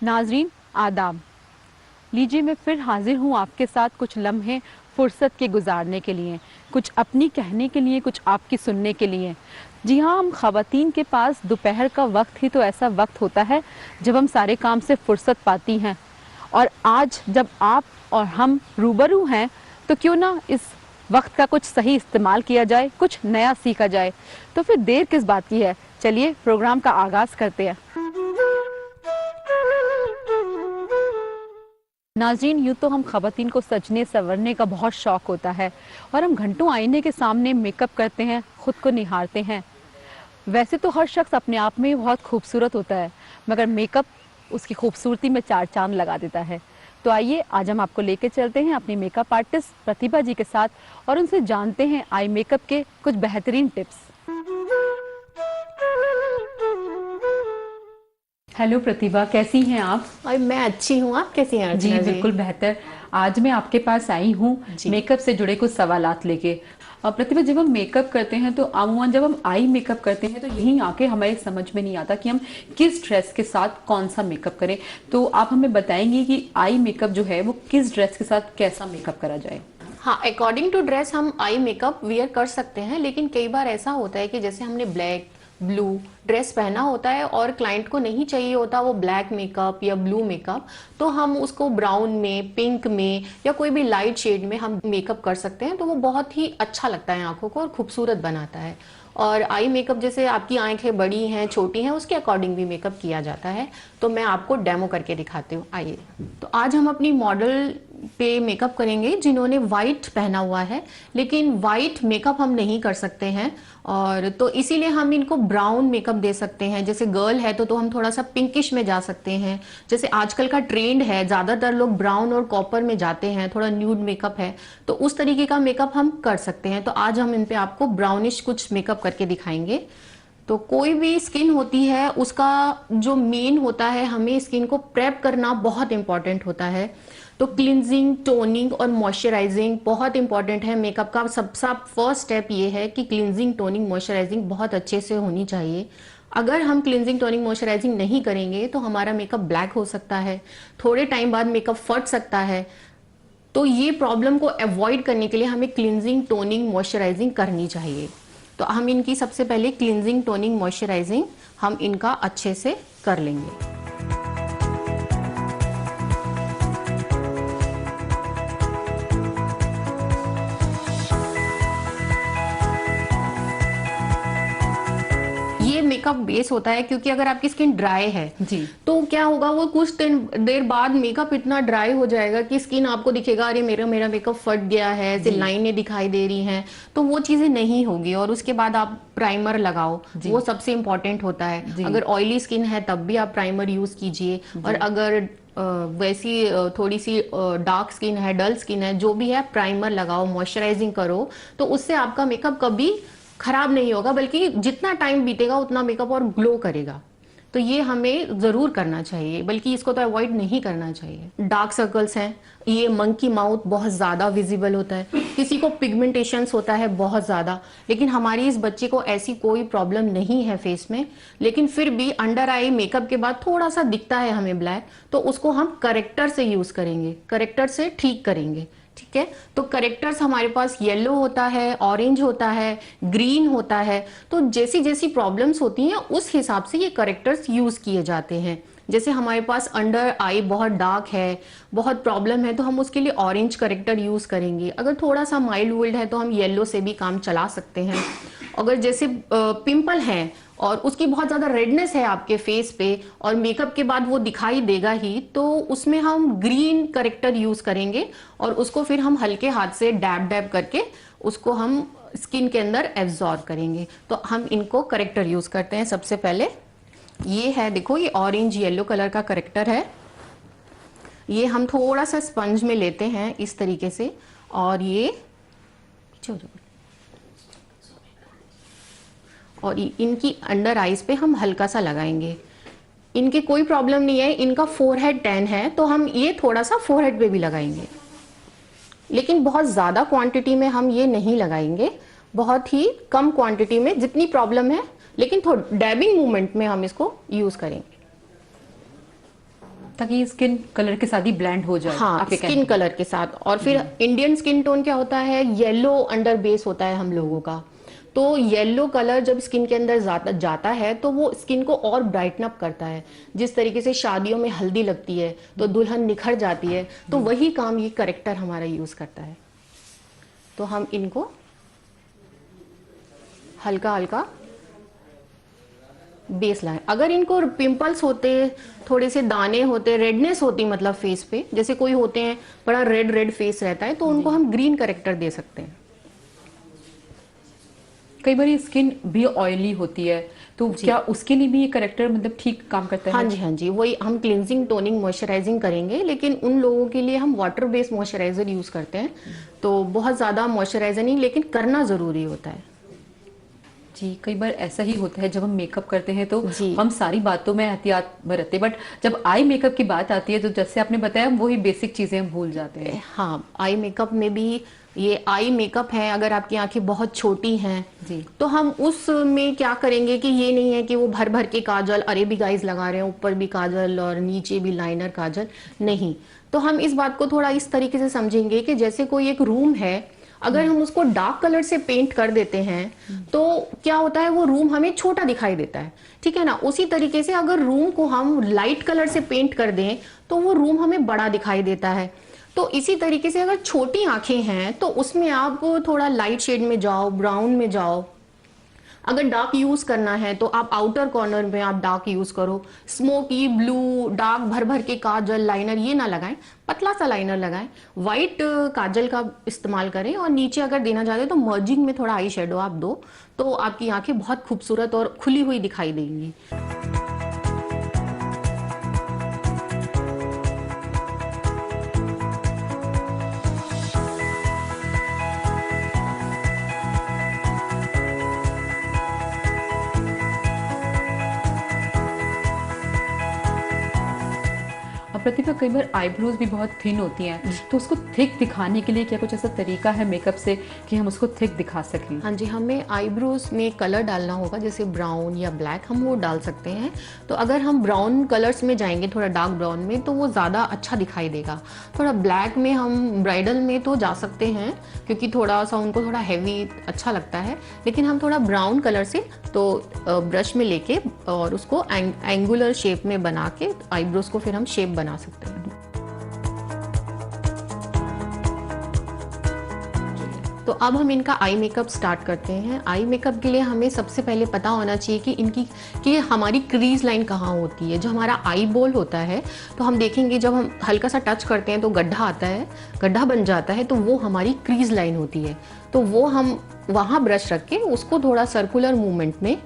नाजरीन आदाब, लीजिए मैं फिर हाजिर हूँ आपके साथ कुछ लम्हे फुर्सत के गुजारने के लिए, कुछ अपनी कहने के लिए, कुछ आपकी सुनने के लिए। जी हाँ, हम ख़वातीन के पास दोपहर का वक्त ही तो ऐसा वक्त होता है जब हम सारे काम से फुर्सत पाती हैं। और आज जब आप और हम रूबरू हैं तो क्यों ना इस वक्त का कुछ सही इस्तेमाल किया जाए, कुछ नया सीखा जाए। तो फिर देर किस बात की है, चलिए प्रोग्राम का आगाज़ करते हैं। नाज़रीन, यूँ तो हम ख़वातीन को सजने संवरने का बहुत शौक़ होता है और हम घंटों आईने के सामने मेकअप करते हैं, ख़ुद को निहारते हैं। वैसे तो हर शख्स अपने आप में बहुत खूबसूरत होता है, मगर मेकअप उसकी खूबसूरती में चार चांद लगा देता है। तो आइए आज हम आपको लेके चलते हैं अपनी मेकअप आर्टिस्ट प्रतिभा जी के साथ और उनसे जानते हैं आई मेकअप के कुछ बेहतरीन टिप्स। हेलो प्रतिभा, कैसी हैं आप? मैं अच्छी हूँ, आप कैसी हैं? जी बिल्कुल बेहतर। आज मैं आपके पास आई हूँ मेकअप से जुड़े कुछ सवालात लेके। और प्रतिभा, जब हम मेकअप करते हैं तो अमूमन जब हम आई मेकअप करते हैं तो यहीं आके हमारे समझ में नहीं आता कि हम किस ड्रेस के साथ कौन सा मेकअप करें। तो आप हमें बताएंगी कि आई मेकअप जो है वो किस ड्रेस के साथ कैसा मेकअप करा जाए? हाँ, अकॉर्डिंग टू ड्रेस हम आई मेकअप वियर कर सकते हैं, लेकिन कई बार ऐसा होता है कि जैसे हमने ब्लैक ब्लू ड्रेस पहना होता है और क्लाइंट को नहीं चाहिए होता वो ब्लैक मेकअप या ब्लू मेकअप, तो हम उसको ब्राउन में, पिंक में या कोई भी लाइट शेड में हम मेकअप कर सकते हैं। तो वो बहुत ही अच्छा लगता है आंखों को और खूबसूरत बनाता है। और आई मेकअप जैसे आपकी आंखें बड़ी हैं, छोटी हैं, उसके अकॉर्डिंग भी मेकअप किया जाता है। तो मैं आपको डेमो करके दिखाती हूँ, आइए। तो आज हम अपनी मॉडल पे मेकअप करेंगे जिन्होंने वाइट पहना हुआ है, लेकिन वाइट मेकअप हम नहीं कर सकते हैं और तो इसीलिए हम इनको ब्राउन मेकअप दे सकते हैं। जैसे गर्ल है तो हम थोड़ा सा पिंकिश में जा सकते हैं। जैसे आजकल का ट्रेंड है, ज्यादातर लोग ब्राउन और कॉपर में जाते हैं, थोड़ा न्यूड मेकअप है, तो उस तरीके का मेकअप हम कर सकते हैं। तो आज हम इन पे आपको ब्राउनिश कुछ मेकअप करके दिखाएंगे। तो कोई भी स्किन होती है उसका जो मेन होता है, हमें स्किन को प्रेप करना बहुत इंपॉर्टेंट होता है। तो क्लिनजिंग, टोनिंग और मॉइस्चराइजिंग बहुत इंपॉर्टेंट है। मेकअप का सबसे फर्स्ट स्टेप ये है कि क्लिनजिंग, टोनिंग, मॉइस्चराइजिंग बहुत अच्छे से होनी चाहिए। अगर हम क्लिनजिंग, टोनिंग, मॉइस्चराइजिंग नहीं करेंगे तो हमारा मेकअप ब्लैक हो सकता है, थोड़े टाइम बाद मेकअप फट सकता है। तो ये प्रॉब्लम को अवॉइड करने के लिए हमें क्लिनजिंग, टोनिंग, मॉइस्चराइजिंग करनी चाहिए। तो हम इनकी सबसे पहले क्लिनजिंग, टोनिंग, मॉइस्चराइजिंग हम इनका अच्छे से कर लेंगे। मेकअप बेस होता है क्योंकि अगर आपकी स्किन ड्राई है जी, तो क्या होगा, वो कुछ देर बाद मेकअप इतना ड्राई हो जाएगा कि स्किन आपको दिखेगा अरे मेरा मेकअप फट गया है, ऐसे लाइनें दिखाई दे रही हैं, तो वो चीजें नहीं होगी। और उसके बाद आप प्राइमर लगाओ, वो सबसे इंपॉर्टेंट होता है। अगर ऑयली स्किन है तब भी आप प्राइमर यूज कीजिए, और अगर वैसी थोड़ी सी डार्क स्किन है, डल स्किन है, जो भी है, प्राइमर लगाओ, मॉइस्चराइजिंग करो, तो उससे आपका मेकअप कभी खराब नहीं होगा, बल्कि जितना टाइम बीतेगा उतना मेकअप और ग्लो करेगा। तो ये हमें जरूर करना चाहिए, बल्कि इसको तो अवॉइड नहीं करना चाहिए। डार्क सर्कल्स हैं, ये मंकी माउथ बहुत ज्यादा विजिबल होता है, किसी को पिगमेंटेशंस होता है बहुत ज्यादा, लेकिन हमारी इस बच्चे को ऐसी कोई प्रॉब्लम नहीं है फेस में। लेकिन फिर भी अंडर आई मेकअप के बाद थोड़ा सा दिखता है हमें ब्लैक, तो उसको हम करेक्टर से यूज करेंगे, करेक्टर से ठीक करेंगे। ठीक है, तो करेक्टर्स हमारे पास येलो होता है, ऑरेंज होता है, ग्रीन होता है। तो जैसी जैसी प्रॉब्लम्स होती हैं उस हिसाब से ये करेक्टर्स यूज किए जाते हैं। जैसे हमारे पास अंडर आई बहुत डार्क है, बहुत प्रॉब्लम है, तो हम उसके लिए ऑरेंज करेक्टर यूज करेंगे। अगर थोड़ा सा माइल्ड वुल्ड है तो हम येलो से भी काम चला सकते हैं। अगर जैसे पिंपल है और उसकी बहुत ज्यादा रेडनेस है आपके फेस पे और मेकअप के बाद वो दिखाई देगा ही, तो उसमें हम ग्रीन करेक्टर यूज करेंगे और उसको फिर हम हल्के हाथ से डैब डैब करके उसको हम स्किन के अंदर एब्जॉर्ब करेंगे। तो हम इनको करेक्टर यूज करते हैं। सबसे पहले ये है, देखो, ये ऑरेंज येलो कलर का करेक्टर है। ये हम थोड़ा सा स्पंज में लेते हैं इस तरीके से, और ये और इनकी अंडर आईज पे हम हल्का सा लगाएंगे। इनके कोई प्रॉब्लम नहीं है, इनका फोरहेड टैन है, तो हम ये थोड़ा सा फोरहेड पे भी लगाएंगे, लेकिन बहुत ज्यादा क्वांटिटी में हम ये नहीं लगाएंगे, बहुत ही कम क्वांटिटी में, जितनी प्रॉब्लम है, लेकिन थोड़ा डैबिंग मूवमेंट में हम इसको यूज करेंगे। ताकि स्किन कलर के साथ ही ब्लेंड हो जाए। हाँ, स्किन कलर के साथ। और फिर इंडियन स्किन टोन क्या होता है, येलो अंडर बेस होता है हम लोगों का। तो येलो कलर जब स्किन के अंदर जाता है तो वो स्किन को और ब्राइटन अप करता है। जिस तरीके से शादियों में हल्दी लगती है तो दुल्हन निखर जाती है, तो वही काम ये करेक्टर हमारा यूज करता है। तो हम इनको हल्का हल्का बेस लाएं। अगर इनको पिंपल्स होते, थोड़े से दाने होते, रेडनेस होती मतलब फेस पे, जैसे कोई होते हैं बड़ा रेड रेड फेस रहता है, तो उनको हम ग्रीन करेक्टर दे सकते हैं। कई बार स्किन भी ऑयली होती है, तो क्या उसके लिए भी ये करेक्टर मतलब ठीक काम करता है? हाँ जी, हाँ जी, वही हम क्लिनजिंग, टोनिंग, मॉइस्चराइजिंग करेंगे, लेकिन उन लोगों के लिए हम वाटर बेस्ड मॉइस्चराइजर यूज करते हैं। तो बहुत ज्यादा मॉइस्चराइजर नहीं, लेकिन करना जरूरी होता है। जी, कई बार ऐसा ही होता है जब हम मेकअप करते हैं तो हम सारी बातों में एहतियात बरतते हैं, बट जब आई मेकअप की बात आती है तो जैसे आपने बताया वही बेसिक चीजें हम भूल जाते हैं। हाँ, आई मेकअप में भी ये आई मेकअप है, अगर आपकी आंखें बहुत छोटी हैं जी, तो हम उसमें क्या करेंगे कि ये नहीं है कि वो भर भर के काजल, अरेबिक आईज लगा रहे हैं, ऊपर भी काजल और नीचे भी लाइनर काजल, नहीं। तो हम इस बात को थोड़ा इस तरीके से समझेंगे कि जैसे कोई एक रूम है, अगर हम उसको डार्क कलर से पेंट कर देते हैं तो क्या होता है, वो रूम हमें छोटा दिखाई देता है, ठीक है ना। उसी तरीके से अगर रूम को हम लाइट कलर से पेंट कर दें तो वो रूम हमें बड़ा दिखाई देता है। तो इसी तरीके से अगर छोटी आंखें हैं तो उसमें आप थोड़ा लाइट शेड में जाओ, ब्राउन में जाओ। अगर डार्क यूज करना है तो आप आउटर कॉर्नर में आप डार्क यूज करो। स्मोकी ब्लू डार्क भर भर के काजल, लाइनर ये ना लगाएं, पतला सा लाइनर लगाएं। व्हाइट काजल का इस्तेमाल करें, और नीचे अगर देना चाहते तो मर्जिंग में थोड़ा आई शेडो आप दो, तो आपकी आंखें बहुत खूबसूरत और खुली हुई दिखाई देंगी। प्रतिभा, कई बार आईब्रोज भी बहुत थिन होती हैं, तो उसको थिक दिखाने के लिए क्या कुछ ऐसा तरीका है मेकअप से कि हम उसको थिक दिखा सकें? हाँ जी, हमें आईब्रोज में कलर डालना होगा, जैसे ब्राउन या ब्लैक, हम वो डाल सकते हैं। तो अगर हम ब्राउन कलर्स में जाएंगे, थोड़ा डार्क ब्राउन में, तो वो ज़्यादा अच्छा दिखाई देगा। थोड़ा ब्लैक में हम ब्राइडल में तो जा सकते हैं, क्योंकि थोड़ा सा उनको थोड़ा हैवी अच्छा लगता है, लेकिन हम थोड़ा ब्राउन कलर से तो ब्रश में लेके और उसको एंगुलर शेप में बना के आईब्रोज को फिर हम शेप बना सकते हैं। तो अब हम इनका आई मेकअप स्टार्ट करते हैं। आई मेकअप के लिए हमें सबसे पहले पता होना चाहिए कि हमारी क्रीज लाइन कहाँ होती है। जो हमारा आई बॉल होता है, तो हम देखेंगे जब हम हल्का सा टच करते हैं तो गड्ढा आता है, गड्ढा बन जाता है, तो वो हमारी क्रीज लाइन होती है। तो वो हम वहाँ ब्रश रख के उसको थोड़ा सर्कुलर मूवमेंट में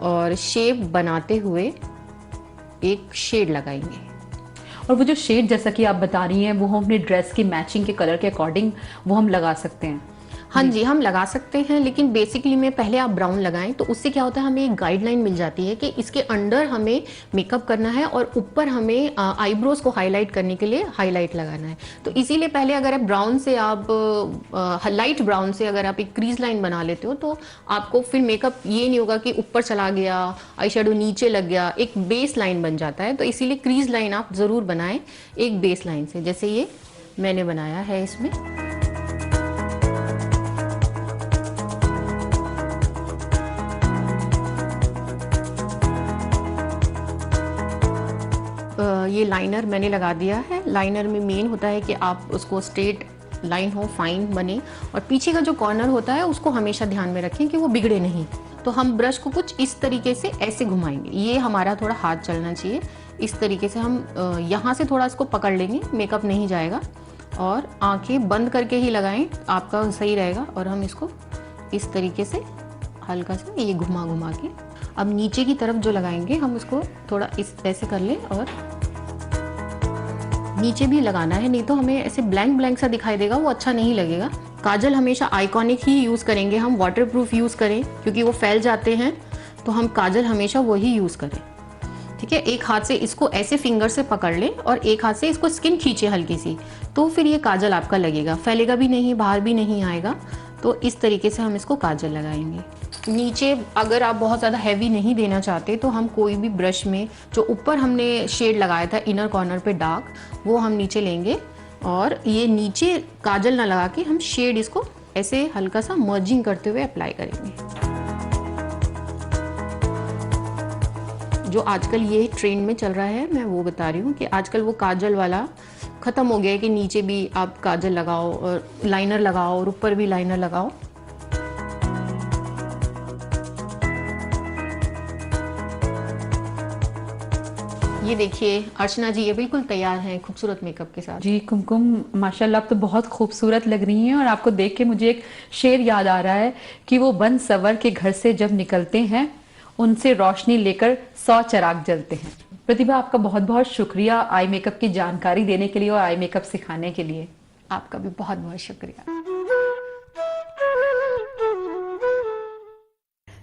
और शेप बनाते हुए एक शेड लगाएंगे। और वो जो शेड जैसा कि आप बता रही हैं, वो हम अपने ड्रेस की मैचिंग के कलर के अकॉर्डिंग वो हम लगा सकते हैं। हाँ जी, हम लगा सकते हैं, लेकिन बेसिकली में पहले आप ब्राउन लगाएं, तो उससे क्या होता है, हमें एक गाइडलाइन मिल जाती है कि इसके अंडर हमें मेकअप करना है और ऊपर हमें आईब्रोज को हाईलाइट करने के लिए हाईलाइट लगाना है। तो इसीलिए पहले अगर आप ब्राउन से आप लाइट ब्राउन से अगर आप एक क्रीज लाइन बना लेते हो, तो आपको फिर मेकअप ये नहीं होगा कि ऊपर चला गया, आई शेडो नीचे लग गया, एक बेस लाइन बन जाता है। तो इसीलिए क्रीज लाइन आप ज़रूर बनाएं एक बेस लाइन से, जैसे ये मैंने बनाया है इसमें। ये लाइनर मैंने लगा दिया है। लाइनर में मेन होता है कि आप उसको स्ट्रेट लाइन हो, फाइन बने, और पीछे का जो कॉर्नर होता है उसको हमेशा ध्यान में रखें कि वो बिगड़े नहीं। तो हम ब्रश को कुछ इस तरीके से ऐसे घुमाएंगे, ये हमारा थोड़ा हाथ चलना चाहिए। इस तरीके से हम यहाँ से थोड़ा इसको पकड़ लेंगे, मेकअप नहीं जाएगा, और आंखें बंद करके ही लगाएं, आपका सही रहेगा। और हम इसको इस तरीके से हल्का सा ये घुमा घुमा के अब नीचे की तरफ जो लगाएंगे, हम उसको थोड़ा इस ऐसे कर लें और नीचे भी लगाना है, नहीं तो हमें ऐसे ब्लैंक ब्लैंक सा दिखाई देगा, वो अच्छा नहीं लगेगा। काजल हमेशा आइकॉनिक ही यूज़ करेंगे हम, वाटरप्रूफ यूज़ करें क्योंकि वो फैल जाते हैं, तो हम काजल हमेशा वही यूज़ करें। ठीक है, एक हाथ से इसको ऐसे फिंगर से पकड़ लें और एक हाथ से इसको स्किन खींचे हल्की सी, तो फिर ये काजल आपका लगेगा, फैलेगा भी नहीं, बाहर भी नहीं आएगा। तो इस तरीके से हम इसको काजल लगाएंगे। नीचे अगर आप बहुत ज़्यादा हैवी नहीं देना चाहते तो हम कोई भी ब्रश में जो ऊपर हमने शेड लगाया था इनर कॉर्नर पे डार्क, वो हम नीचे लेंगे और ये नीचे काजल ना लगा के हम शेड इसको ऐसे हल्का सा मर्जिंग करते हुए अप्लाई करेंगे। जो आजकल ये ट्रेंड में चल रहा है मैं वो बता रही हूँ कि आजकल वो काजल वाला ख़त्म हो गया है कि नीचे भी आप काजल लगाओ और लाइनर लगाओ और ऊपर भी लाइनर लगाओ। ये देखिए अर्चना जी ये बिल्कुल तैयार हैं खूबसूरत मेकअप के साथ। जी कुमकुम, माशाल्लाह आप तो बहुत खूबसूरत लग रही हैं और आपको देख के मुझे एक शेर याद आ रहा है कि वो बन सवर के घर से जब निकलते हैं उनसे रोशनी लेकर 100 चिराग जलते हैं। प्रतिभा, आपका बहुत बहुत शुक्रिया आई मेकअप की जानकारी देने के लिए और आई मेकअप सिखाने के लिए। आपका भी बहुत बहुत शुक्रिया।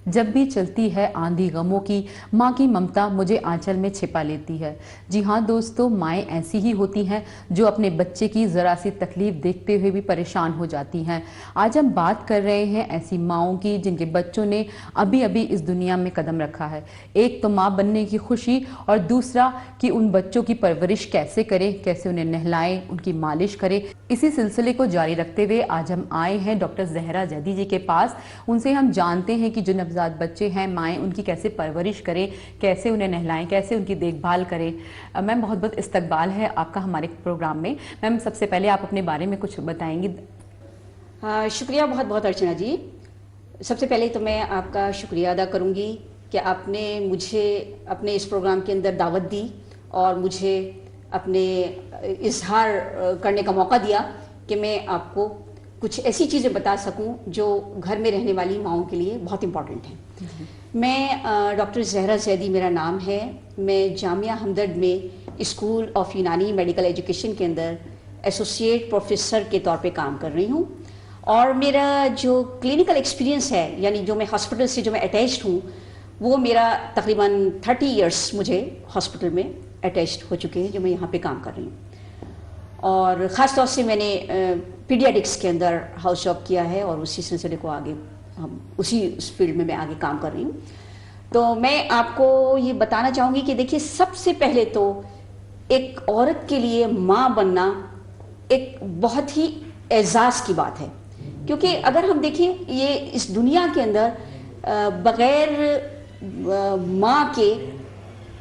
जब भी चलती है आंधी गमों की, माँ की ममता मुझे आंचल में छिपा लेती है। जी हाँ दोस्तों, माएँ ऐसी ही होती हैं जो अपने बच्चे की ज़रा सी तकलीफ देखते हुए भी परेशान हो जाती हैं। आज हम बात कर रहे हैं ऐसी माँओं की जिनके बच्चों ने अभी अभी इस दुनिया में कदम रखा है। एक तो माँ बनने की खुशी और दूसरा कि उन बच्चों की परवरिश कैसे करें, कैसे उन्हें नहलाएं, उनकी मालिश करें। इसी सिलसिले को जारी रखते हुए आज हम आए हैं डॉक्टर जहरा जैदी जी के पास। उनसे हम जानते हैं कि जो नवजात बच्चे हैं, माएँ उनकी कैसे परवरिश करें, कैसे उन्हें नहलाएं, कैसे उनकी देखभाल करें। मैम बहुत बहुत इस्तकबाल है आपका हमारे प्रोग्राम में। मैम सबसे पहले आप अपने बारे में कुछ बताएंगी? शुक्रिया बहुत बहुत अर्चना जी। सबसे पहले तो मैं आपका शुक्रिया अदा करूंगी कि आपने मुझे अपने इस प्रोग्राम के अंदर दावत दी और मुझे अपने इजहार करने का मौका दिया कि मैं आपको कुछ ऐसी चीज़ें बता सकूं जो घर में रहने वाली माँओं के लिए बहुत इम्पॉर्टेंट हैं। मैं डॉक्टर जहरा जैदी मेरा नाम है। मैं जामिया हमदर्द में स्कूल ऑफ यूनानी मेडिकल एजुकेशन के अंदर एसोसिएट प्रोफेसर के तौर पे काम कर रही हूँ और मेरा जो क्लिनिकल एक्सपीरियंस है, यानी जो मैं हॉस्पिटल से जो मैं अटैच्ड हूँ, वो मेरा तकरीबन 30 इयर्स मुझे हॉस्पिटल में अटैच्ड हो चुके हैं जो मैं यहाँ पे काम कर रही हूँ। और ख़ास तौर से मैंने पीडियाट्रिक्स के अंदर हाउस जॉब किया है और उसी सिलसिले को आगे हम उसी फील्ड में मैं आगे काम कर रही हूँ। तो मैं आपको ये बताना चाहूँगी कि देखिए, सबसे पहले तो एक औरत के लिए माँ बनना एक बहुत ही एजाज़ की बात है, क्योंकि अगर हम देखें ये इस दुनिया के अंदर बग़ैर माँ के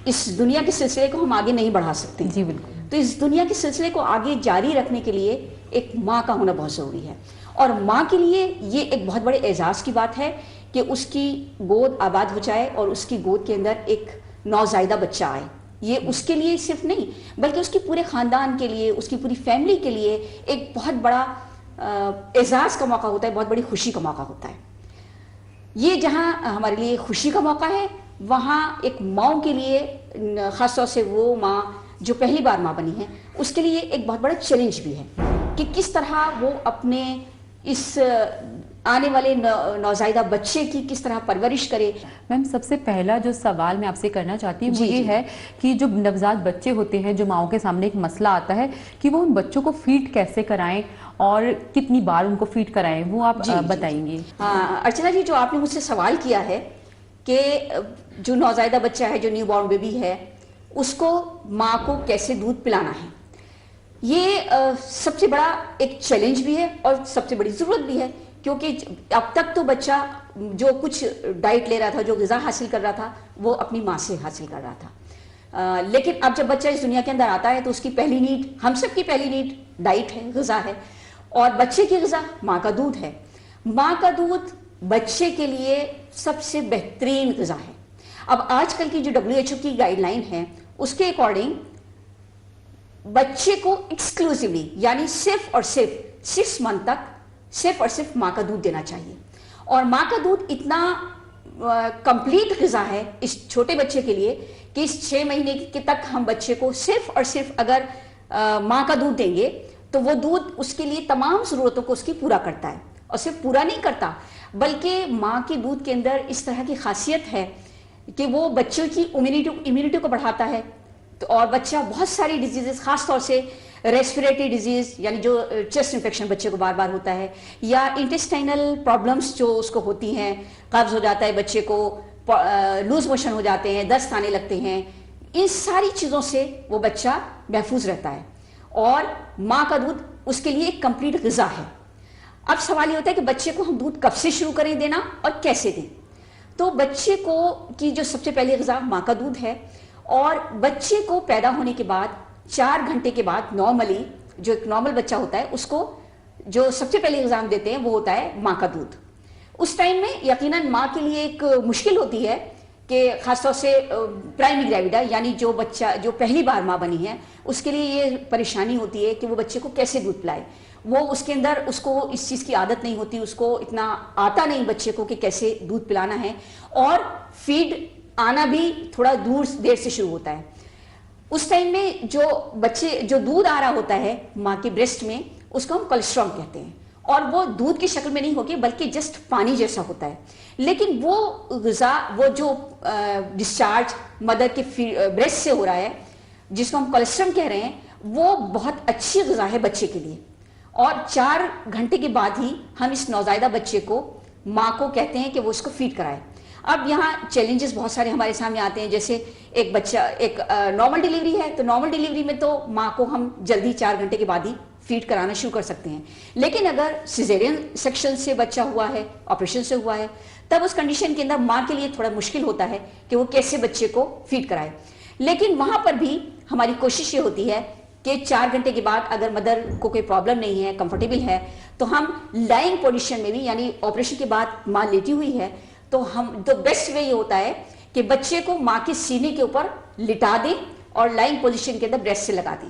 इस दुनिया के सिलसिले को हम आगे नहीं बढ़ा सकते। जी बिल्कुल। तो इस दुनिया के सिलसिले को आगे जारी रखने के लिए एक माँ का होना बहुत ज़रूरी है और माँ के लिए ये एक बहुत बड़े एजाज़ की बात है कि उसकी गोद आबाद हो जाए और उसकी गोद के अंदर एक नौज़ायदा बच्चा आए। ये उसके लिए सिर्फ नहीं बल्कि उसके पूरे ख़ानदान के लिए, उसकी पूरी फैमिली के लिए एक बहुत बड़ा एजाज़ का मौका होता है, बहुत बड़ी खुशी का मौका होता है। ये जहाँ हमारे लिए खुशी का मौका है, वहाँ एक माँ के लिए, ख़ास तौर से वो माँ जो पहली बार माँ बनी है, उसके लिए एक बहुत बड़ा चैलेंज भी है कि किस तरह वो अपने इस आने वाले नौज़ायदा बच्चे की किस तरह परवरिश करे। मैम सबसे पहला जो सवाल मैं आपसे करना चाहती हूँ वो ये है कि जो नवजात बच्चे होते हैं, जो माँओं के सामने एक मसला आता है कि वो उन बच्चों को फीड कैसे कराएं और कितनी बार उनको फीड कराएं, वो आप बताएंगे? हाँ अर्चना जी, जो आपने मुझसे सवाल किया है कि जो नौज़ायदा बच्चा है, जो न्यू बॉर्न बेबी है, उसको माँ को कैसे दूध पिलाना है, ये सबसे बड़ा एक चैलेंज भी है और सबसे बड़ी ज़रूरत भी है, क्योंकि अब तक तो बच्चा जो कुछ डाइट ले रहा था, जो ग़िज़ा हासिल कर रहा था, वो अपनी माँ से हासिल कर रहा था। लेकिन अब जब बच्चा इस दुनिया के अंदर आता है तो उसकी पहली नीड, हम सब की पहली नीड डाइट है, ग़िज़ा है, और बच्चे की ग़िज़ा माँ का दूध है। माँ का दूध बच्चे के लिए सबसे बेहतरीन ग़िज़ा है। अब आजकल की जो WHO की गाइडलाइन है, उसके अकॉर्डिंग बच्चे को एक्सक्लूसिवली, यानी सिर्फ और सिर्फ 6 मंथ तक सिर्फ और सिर्फ माँ का दूध देना चाहिए। और माँ का दूध इतना कंप्लीट ग़िज़ा है इस छोटे बच्चे के लिए कि इस 6 महीने के तक हम बच्चे को सिर्फ और सिर्फ अगर माँ का दूध देंगे तो वो दूध उसके लिए तमाम ज़रूरतों को उसकी पूरा करता है। और सिर्फ पूरा नहीं करता, बल्कि माँ के दूध के अंदर इस तरह की खासियत है कि वो बच्चों की इम्यूनिटी को बढ़ाता है। तो और बच्चा बहुत सारी डिजीजेस, खास तौर से रेस्पिरेटरी डिजीज यानी जो चेस्ट इन्फेक्शन बच्चे को बार बार होता है, या इंटेस्टाइनल प्रॉब्लम्स जो उसको होती हैं, कब्ज हो जाता है बच्चे को, लूज मोशन हो जाते हैं, दस्त आने लगते हैं, इन सारी चीज़ों से वो बच्चा महफूज रहता है। और माँ का दूध उसके लिए एक कंप्लीट ग़िज़ा है। अब सवाल ये होता है कि बच्चे को हम दूध कब से शुरू करें देना और कैसे दें। तो बच्चे को की जो सबसे पहली ग़िज़ा माँ का दूध है, और बच्चे को पैदा होने के बाद 4 घंटे के बाद नॉर्मली जो एक नॉर्मल बच्चा होता है उसको जो सबसे पहले ग़िज़ा हम देते हैं वो होता है माँ का दूध। उस टाइम में यकीनन माँ के लिए एक मुश्किल होती है कि खासतौर से प्राइमरी ग्रेविडा यानी जो बच्चा जो पहली बार माँ बनी है उसके लिए ये परेशानी होती है कि वो बच्चे को कैसे दूध पिलाए। वो उसके अंदर उसको इस चीज़ की आदत नहीं होती, उसको इतना आता नहीं बच्चे को कि कैसे दूध पिलाना है, और फीड आना भी थोड़ा देर से शुरू होता है। उस टाइम में जो बच्चे जो दूध आ रहा होता है माँ के ब्रेस्ट में उसको हम कोलेस्ट्रॉल कहते हैं, और वो दूध की शक्ल में नहीं होगी बल्कि जस्ट पानी जैसा होता है। लेकिन वो ग़िज़ा वो जो डिस्चार्ज मदर के ब्रेस्ट से हो रहा है जिसको हम कोलेस्ट्रॉल कह रहे हैं, वो बहुत अच्छी ग़िज़ा है बच्चे के लिए। और 4 घंटे के बाद ही हम इस नौज़ायदा बच्चे को माँ को कहते हैं कि वो उसको फीड कराए। अब यहाँ चैलेंजेस बहुत सारे हमारे सामने आते हैं, जैसे एक बच्चा एक नॉर्मल डिलीवरी है तो नॉर्मल डिलीवरी में तो माँ को हम जल्दी 4 घंटे के बाद ही फीड कराना शुरू कर सकते हैं। लेकिन अगर सिजेरियन सेक्शन से बच्चा हुआ है, ऑपरेशन से हुआ है, तब उस कंडीशन के अंदर माँ के लिए थोड़ा मुश्किल होता है कि वो कैसे बच्चे को फीड कराए। लेकिन वहाँ पर भी हमारी कोशिश ये होती है कि 4 घंटे के बाद अगर मदर को कोई प्रॉब्लम नहीं है, कंफर्टेबल है, तो हम लाइंग पोजीशन में भी यानी ऑपरेशन के बाद माँ लेटी हुई है तो बेस्ट वे ये होता है कि बच्चे को माँ के सीने के ऊपर लिटा दें और लाइंग पोजीशन के अंदर ब्रेस्ट से लगा दें।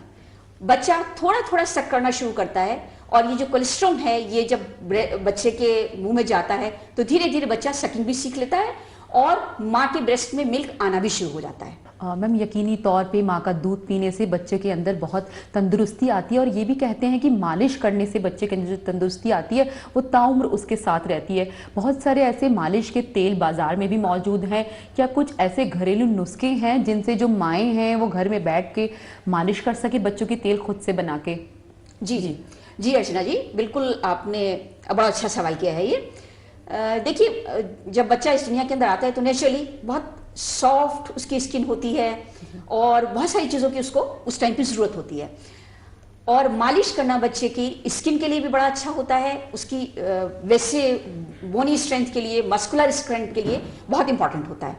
बच्चा थोड़ा थोड़ा सक करना शुरू करता है, और ये जो कोलेस्ट्रॉल है ये जब बच्चे के मुंह में जाता है तो धीरे धीरे बच्चा सकिंग भी सीख लेता है और माँ के ब्रेस्ट में मिल्क आना भी शुरू हो जाता है। मैम, यकीनी तौर पे माँ का दूध पीने से बच्चे के अंदर बहुत तंदुरुस्ती आती है, और ये भी कहते हैं कि मालिश करने से बच्चे के अंदर जो तंदुरुस्ती आती है वो ताउम्र उसके साथ रहती है। बहुत सारे ऐसे मालिश के तेल बाजार में भी मौजूद हैं। क्या कुछ ऐसे घरेलू नुस्खे हैं जिनसे जो माएँ हैं वो घर में बैठ के मालिश कर सके बच्चों की तेल खुद से बना के? जी अर्चना जी, बिल्कुल आपने बड़ा अच्छा सवाल किया है ये। देखिए, जब बच्चा इस दुनिया के अंदर आता है तो नेचुरली बहुत सॉफ्ट उसकी स्किन होती है और बहुत सारी चीज़ों की उसको उस टाइम पे ज़रूरत होती है, और मालिश करना बच्चे की स्किन के लिए भी बड़ा अच्छा होता है, उसकी वैसे बोनी स्ट्रेंथ के लिए, मस्कुलर स्ट्रेंथ के लिए बहुत इंपॉर्टेंट होता है।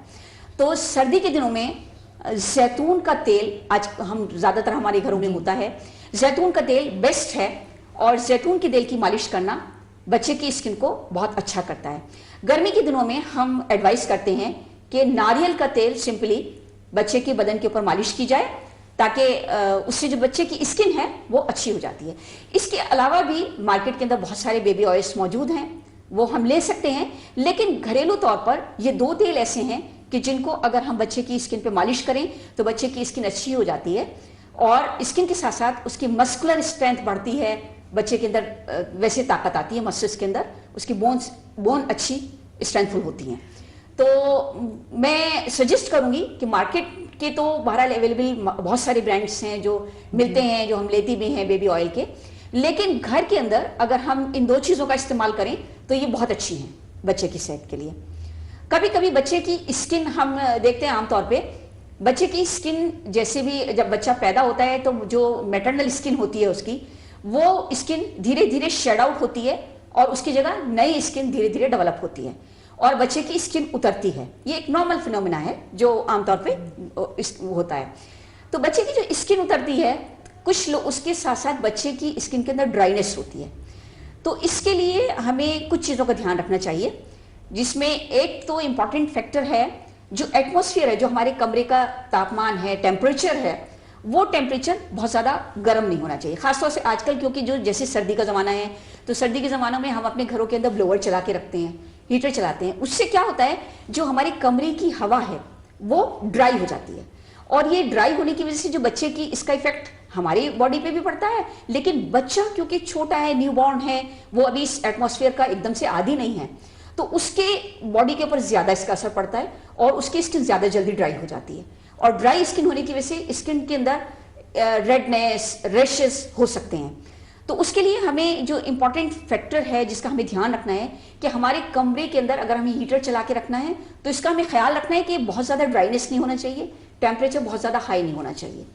तो सर्दी के दिनों में जैतून का तेल आज हम ज़्यादातर हमारे घरों में होता है, जैतून का तेल बेस्ट है, और जैतून के तेल की मालिश करना बच्चे की स्किन को बहुत अच्छा करता है। गर्मी के दिनों में हम एडवाइस करते हैं कि नारियल का तेल सिंपली बच्चे के बदन के ऊपर मालिश की जाए, ताकि उससे जो बच्चे की स्किन है वो अच्छी हो जाती है। इसके अलावा भी मार्केट के अंदर बहुत सारे बेबी ऑयल्स मौजूद हैं, वो हम ले सकते हैं, लेकिन घरेलू तौर पर ये 2 तेल ऐसे हैं कि जिनको अगर हम बच्चे की स्किन पे मालिश करें तो बच्चे की स्किन अच्छी हो जाती है, और स्किन के साथ साथ उसकी मस्कुलर स्ट्रेंथ बढ़ती है, बच्चे के अंदर वैसे ताकत आती है, मसल्स के अंदर उसकी बोन अच्छी स्ट्रेंथफुल होती हैं। तो मैं सजेस्ट करूंगी कि मार्केट के तो बहरहाल अवेलेबल बहुत सारे ब्रांड्स हैं जो मिलते हैं, जो हम लेती भी हैं बेबी ऑयल के, लेकिन घर के अंदर अगर हम इन 2 चीज़ों का इस्तेमाल करें तो ये बहुत अच्छी हैं बच्चे की सेहत के लिए। कभी कभी बच्चे की स्किन हम देखते हैं, आमतौर पे बच्चे की स्किन जैसे भी जब बच्चा पैदा होता है तो जो मैटरनल स्किन होती है उसकी, वो स्किन धीरे धीरे शेड आउट होती है और उसकी जगह नई स्किन धीरे धीरे डेवलप होती है और बच्चे की स्किन उतरती है। ये एक नॉर्मल फिनोमिना है जो आमतौर पे होता है। तो बच्चे की जो स्किन उतरती है, कुछ लोग उसके साथ साथ बच्चे की स्किन के अंदर ड्राइनेस होती है। तो इसके लिए हमें कुछ चीज़ों का ध्यान रखना चाहिए, जिसमें एक तो इम्पॉर्टेंट फैक्टर है जो एटमॉस्फेयर है, जो हमारे कमरे का तापमान है, टेम्परेचर है, वो टेम्परेचर बहुत ज़्यादा गर्म नहीं होना चाहिए। खासतौर से आजकल क्योंकि जो जैसे सर्दी का ज़माना है, तो सर्दी के ज़मानों में हम अपने घरों के अंदर ब्लोअर चला के रखते हैं, हीटर चलाते हैं। उससे क्या होता है, जो हमारे कमरे की हवा है वो ड्राई हो जाती है, और ये ड्राई होने की वजह से जो बच्चे की इसका इफेक्ट हमारी बॉडी पे भी पड़ता है, लेकिन बच्चा क्योंकि छोटा है, न्यूबॉर्न है, वो अभी इस एटमॉस्फेयर का एकदम से आदी नहीं है, तो उसके बॉडी के ऊपर ज़्यादा इसका असर पड़ता है और उसकी स्किन ज़्यादा जल्दी ड्राई हो जाती है। और ड्राई स्किन होने की वजह से स्किन के अंदर रेडनेस, रैशेस हो सकते हैं। तो उसके लिए हमें जो इम्पोर्टेंट फैक्टर है जिसका हमें ध्यान रखना है कि हमारे कमरे के अंदर अगर हमें हीटर चला के रखना है तो इसका हमें ख्याल रखना है कि बहुत ज़्यादा ड्राइनेस नहीं होना चाहिए, टेम्परेचर बहुत ज़्यादा हाई नहीं होना चाहिए।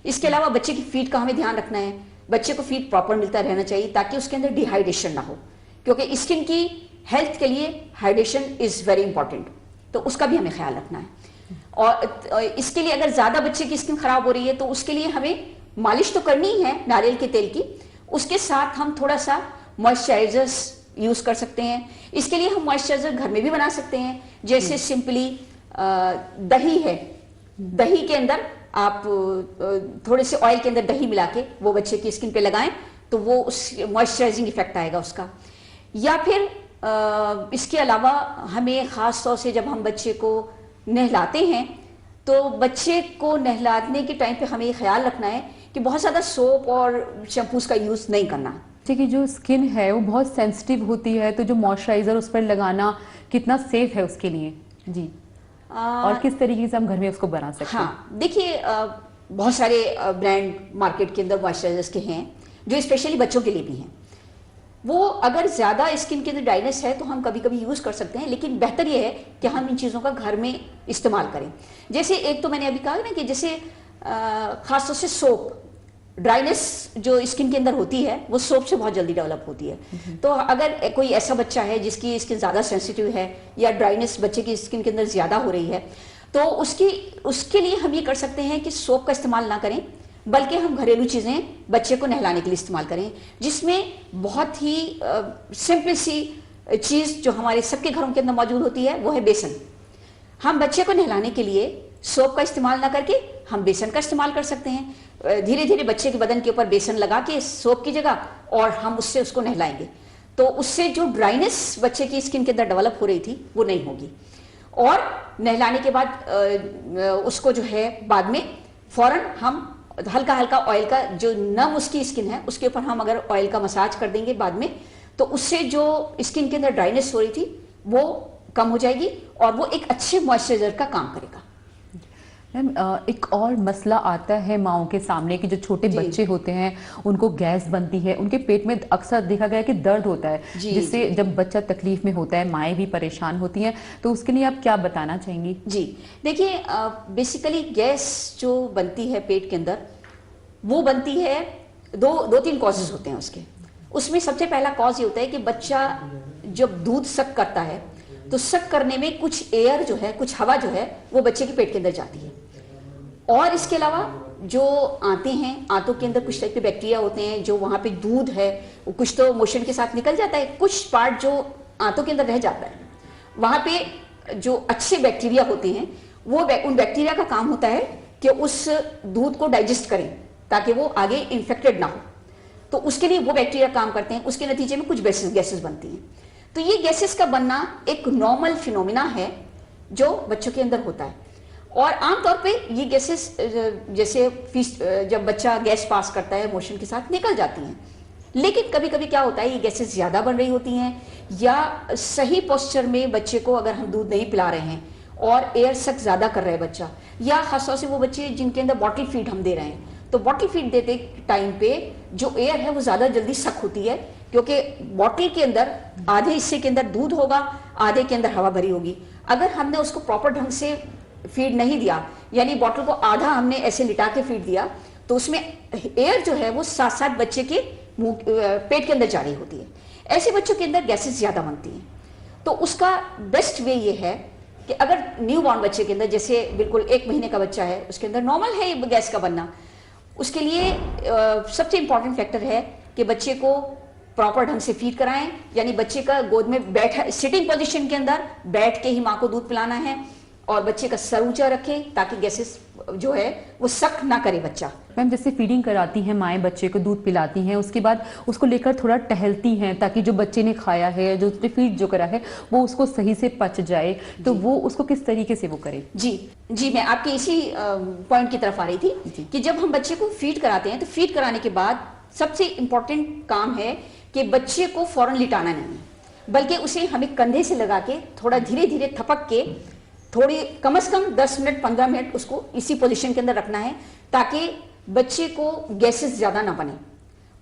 इसके अलावा बच्चे की फीड का हमें ध्यान रखना है, बच्चे को फीड प्रॉपर मिलता रहना चाहिए ताकि उसके अंदर डिहाइड्रेशन ना हो, क्योंकि स्किन की हेल्थ के लिए हाइड्रेशन इज़ वेरी इंपॉर्टेंट, तो उसका भी हमें ख्याल रखना है। और इसके लिए अगर ज़्यादा बच्चे की स्किन खराब हो रही है तो उसके लिए हमें मालिश तो करनी ही है नारियल के तेल की, उसके साथ हम थोड़ा सा मॉइस्चराइजर्स यूज़ कर सकते हैं। इसके लिए हम मॉइस्चराइजर घर में भी बना सकते हैं, जैसे सिंपली दही है, दही के अंदर आप थोड़े से ऑयल के अंदर दही मिला के वो बच्चे की स्किन पे लगाएं तो वो उस मॉइस्चराइजिंग इफेक्ट आएगा उसका। या फिर इसके अलावा हमें ख़ास तौर से जब हम बच्चे को नहलाते हैं तो बच्चे को नहलाने के टाइम पे हमें ये ख्याल रखना है कि बहुत ज़्यादा सोप और शैम्पूस का यूज़ नहीं करना। बच्चे की जो स्किन है वो बहुत सेंसिटिव होती है, तो जो मॉइस्चराइजर उस पर लगाना कितना सेफ है उसके लिए जी, और किस तरीके से हम घर में उसको बना सकते हैं? हाँ, देखिए बहुत सारे ब्रांड मार्केट के अंदर मॉइस्चराइजर्स के हैं जो स्पेशली बच्चों के लिए भी हैं। वो अगर ज़्यादा स्किन के अंदर ड्राइनेस है तो हम कभी कभी यूज़ कर सकते हैं, लेकिन बेहतर ये है कि हम इन चीज़ों का घर में इस्तेमाल करें। जैसे एक तो मैंने अभी कहा ना कि जैसे ख़ासतौर से सोप, ड्राइनेस जो स्किन के अंदर होती है वो सोप से बहुत जल्दी डेवलप होती है। तो अगर कोई ऐसा बच्चा है जिसकी स्किन ज़्यादा सेंसिटिव है या ड्राइनेस बच्चे की स्किन के अंदर ज़्यादा हो रही है तो उसके लिए हम ये कर सकते हैं कि सोप का इस्तेमाल ना करें, बल्कि हम घरेलू चीज़ें बच्चे को नहलाने के लिए इस्तेमाल करें, जिसमें बहुत ही सिंपल सी चीज़ जो हमारे सबके घरों के अंदर मौजूद होती है वो है बेसन। हम बच्चे को नहलाने के लिए सोप का इस्तेमाल ना करके हम बेसन का इस्तेमाल कर सकते हैं। धीरे धीरे बच्चे के बदन के ऊपर बेसन लगा के सोप की जगह और हम उससे उसको नहलाएंगे तो उससे जो ड्राइनेस बच्चे की स्किन के अंदर डेवलप हो रही थी वो नहीं होगी। और नहलाने के बाद उसको जो है बाद में फ़ौरन हम हल्का हल्का ऑयल का, जो नम उसकी स्किन है उसके ऊपर हम अगर ऑयल का मसाज कर देंगे बाद में तो उससे जो स्किन के अंदर ड्राइनेस हो रही थी वो कम हो जाएगी और वो एक अच्छे मॉइस्चराइजर का काम करेगा। मैम एक और मसला आता है माओं के सामने कि जो छोटे बच्चे होते हैं उनको गैस बनती है, उनके पेट में अक्सर देखा गया है कि दर्द होता है, जिससे जब बच्चा तकलीफ में होता है माएँ भी परेशान होती हैं, तो उसके लिए आप क्या बताना चाहेंगी? जी देखिए, बेसिकली गैस जो बनती है पेट के अंदर वो बनती है दो तीन कॉजेज होते हैं उसके। उसमें सबसे पहला कॉज ये होता है कि बच्चा जब दूध सक करता है तो सक करने में कुछ एयर जो है, कुछ हवा जो है वो बच्चे के पेट के अंदर जाती है। और इसके अलावा जो आते हैं, आंतों के अंदर कुछ टाइप के बैक्टीरिया होते हैं जो वहाँ पे दूध है वो कुछ तो मोशन के साथ निकल जाता है, कुछ पार्ट जो आंतों के अंदर रह जाता है। वहाँ पे जो अच्छे बैक्टीरिया होते हैं वो उन बैक्टीरिया का काम होता है कि उस दूध को डाइजेस्ट करें ताकि वो आगे इन्फेक्टेड ना हो। तो उसके लिए वो बैक्टीरिया काम करते हैं, उसके नतीजे में कुछ गैसेस बनती हैं। तो ये गैसेस का बनना एक नॉर्मल फिनोमिना है जो बच्चों के अंदर होता है। और आमतौर पे ये गैसेस जैसे जब बच्चा गैस पास करता है मोशन के साथ निकल जाती हैं, लेकिन कभी कभी क्या होता है ये गैसेस ज़्यादा बन रही होती हैं या सही पोस्चर में बच्चे को अगर हम दूध नहीं पिला रहे हैं और एयर सक ज़्यादा कर रहा है बच्चा, या खासतौर से वो बच्चे जिनके अंदर बॉटल फीड हम दे रहे हैं, तो बॉटल फीड देते टाइम पे जो एयर है वो ज़्यादा जल्दी सक होती है, क्योंकि बॉटल के अंदर आधे हिस्से के अंदर दूध होगा, आधे के अंदर हवा भरी होगी। अगर हमने उसको प्रॉपर ढंग से फीड नहीं दिया, यानी बॉटल को आधा हमने ऐसे लिटा के फीड दिया, तो उसमें एयर जो है वो साथ साथ बच्चे के मुंह पेट के अंदर जा रही होती है। ऐसे बच्चों के अंदर गैसेस ज़्यादा बनती हैं। तो उसका बेस्ट वे ये है कि अगर न्यू बॉर्न बच्चे के अंदर, जैसे बिल्कुल 1 महीने का बच्चा है, उसके अंदर नॉर्मल है गैस का बनना, उसके लिए सबसे इंपॉर्टेंट फैक्टर है कि बच्चे को प्रॉपर ढंग से फीड कराएं, यानी बच्चे का गोद में सिटिंग पोजीशन के अंदर बैठ के ही माँ को दूध पिलाना है और बच्चे का सर ऊंचा रखें ताकि गैसेस जो है वो सक ना करे बच्चा। मैम जैसे फीडिंग कराती हैं माएँ, बच्चे को दूध पिलाती हैं, उसके बाद उसको लेकर थोड़ा टहलती हैं ताकि जो बच्चे ने खाया है, जो उसने फीड जो करा है वो उसको सही से पच जाए, तो वो उसको किस तरीके से वो करे? जी मैं आपके इसी पॉइंट की तरफ आ रही थी कि जब हम बच्चे को फीड कराते हैं तो फीड कराने के बाद सबसे इम्पोर्टेंट काम है कि बच्चे को फौरन लिटाना नहीं है, बल्कि उसे हमें कंधे से लगा के थोड़ा धीरे धीरे थपक के थोड़ी कम से कम 10 मिनट 15 मिनट उसको इसी पोजीशन के अंदर रखना है, ताकि बच्चे को गैसेस ज्यादा ना बने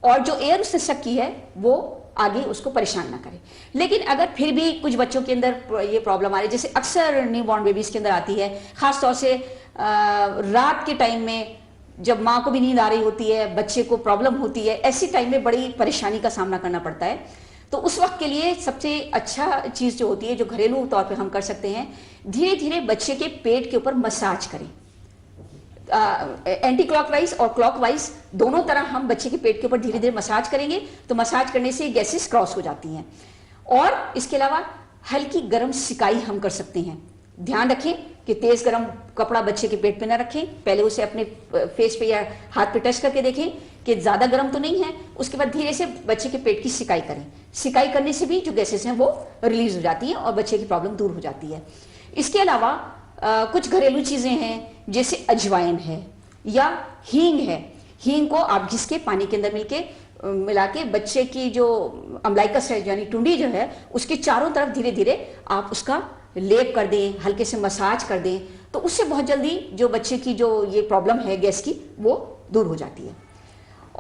और जो एयर उसने सक की है वो आगे उसको परेशान ना करे। लेकिन अगर फिर भी कुछ बच्चों के अंदर ये प्रॉब्लम आ रही है, जैसे अक्सर न्यूबॉर्न बेबीज के अंदर आती है, खासतौर से रात के टाइम में जब माँ को भी नींद आ रही होती है, बच्चे को प्रॉब्लम होती है, ऐसी टाइम में बड़ी परेशानी का सामना करना पड़ता है। तो उस वक्त के लिए सबसे अच्छा चीज जो होती है, जो घरेलू तौर पे हम कर सकते हैं, धीरे धीरे बच्चे के पेट के ऊपर मसाज करें। एंटी क्लॉकवाइज और क्लॉकवाइज दोनों तरह हम बच्चे के पेट के ऊपर धीरे धीरे मसाज करेंगे तो मसाज करने से गैसेस क्रॉस हो जाती हैं। और इसके अलावा हल्की गर्म सिकाई हम कर सकते हैं। ध्यान रखें कि तेज गर्म कपड़ा बच्चे के पेट पे ना रखें, पहले उसे अपने फेस पे या हाथ पे टच करके देखें कि ज्यादा गर्म तो नहीं है। उसके बाद धीरे से बच्चे के पेट की सिकाई करें। सिकाई करने से भी जो गैसेस हैं वो रिलीज हो जाती हैं और बच्चे की प्रॉब्लम दूर हो जाती है। इसके अलावा कुछ घरेलू चीजें हैं, जैसे अजवाइन है या हींग है। हींग को आप घिस के पानी के अंदर मिला के बच्चे की जो अम्लाइकस है यानी टुंडी जो है उसके चारों तरफ धीरे धीरे आप उसका लेप कर दें, हल्के से मसाज कर दें, तो उससे बहुत जल्दी जो बच्चे की जो ये प्रॉब्लम है गैस की वो दूर हो जाती है।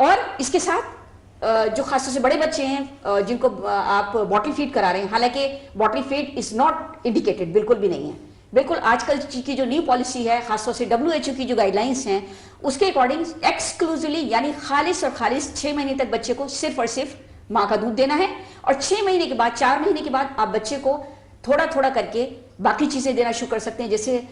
और इसके साथ जो खासतौर से बड़े बच्चे हैं जिनको आप बॉटल फीड करा रहे हैं, हालांकि bottle feed is not indicated, बिल्कुल भी नहीं है। बिल्कुल आजकल की जो न्यू पॉलिसी है, खासतौर से WHO की जो गाइडलाइंस हैं उसके अकॉर्डिंग एक्सक्लूसिवली यानी खालिस और खालिस 6 महीने तक बच्चे को सिर्फ और सिर्फ माँ का दूध देना है। और 6 महीने के बाद, 4 महीने के बाद आप बच्चे को थोड़ा थोड़ा करके बाकी चीजें देना शुरू कर सकते हैं। जैसे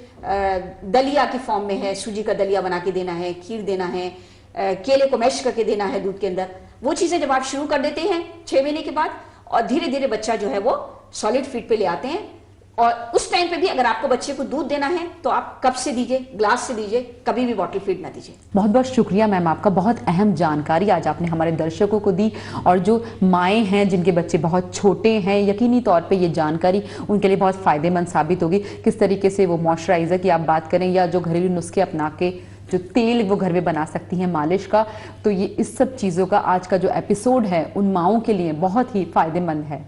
दलिया की फॉर्म में है, सूजी का दलिया बना के देना है, खीर देना है, केले को मैश करके देना है दूध के अंदर। वो चीजें जब आप शुरू कर देते हैं 6 महीने के बाद और धीरे धीरे बच्चा जो है वो सॉलिड फीड पे ले आते हैं। और उस टाइम पे भी अगर आपको बच्चे को दूध देना है तो आप कप से दीजिए, ग्लास से दीजिए, कभी भी बॉटल फीड ना दीजिए। बहुत बहुत शुक्रिया मैम, आपका बहुत अहम जानकारी आज आपने हमारे दर्शकों को दी। और जो माएँ हैं जिनके बच्चे बहुत छोटे हैं, यकीनी तौर पे ये जानकारी उनके लिए बहुत फ़ायदेमंद साबित होगी। किस तरीके से वो मॉइस्चराइज़र की आप बात करें या जो घरेलू नुस्खे अपना के जो तेल वो घर में बना सकती हैं मालिश का, तो ये इस सब चीज़ों का आज का जो एपिसोड है उन माओं के लिए बहुत ही फ़ायदेमंद है।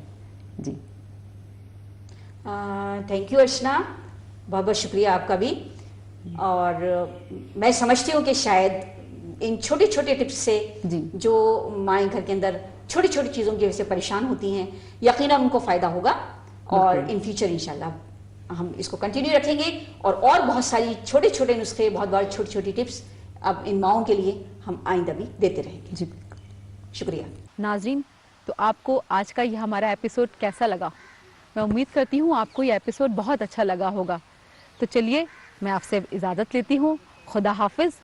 जी थैंक यू अर्चना, बहुत बहुत शुक्रिया आपका भी। और मैं समझती हूँ कि शायद इन छोटे छोटे टिप्स से जो माएँ घर के अंदर छोटी छोटी चीज़ों की वजह से परेशान होती हैं, यकीनन उनको फ़ायदा होगा। और इन फ्यूचर इंशाल्लाह हम इसको कंटिन्यू रखेंगे और बहुत सारी छोटे छोटे नुस्खे, बहुत छोटी छोटी टिप्स अब इन माओं के लिए हम आइंदा भी देते रहेंगे। जी शुक्रिया। नाजरीन, तो आपको आज का ये हमारा एपिसोड कैसा लगा? मैं उम्मीद करती हूँ आपको ये एपिसोड बहुत अच्छा लगा होगा। तो चलिए मैं आपसे इजाज़त लेती हूँ। खुदा हाफिज़।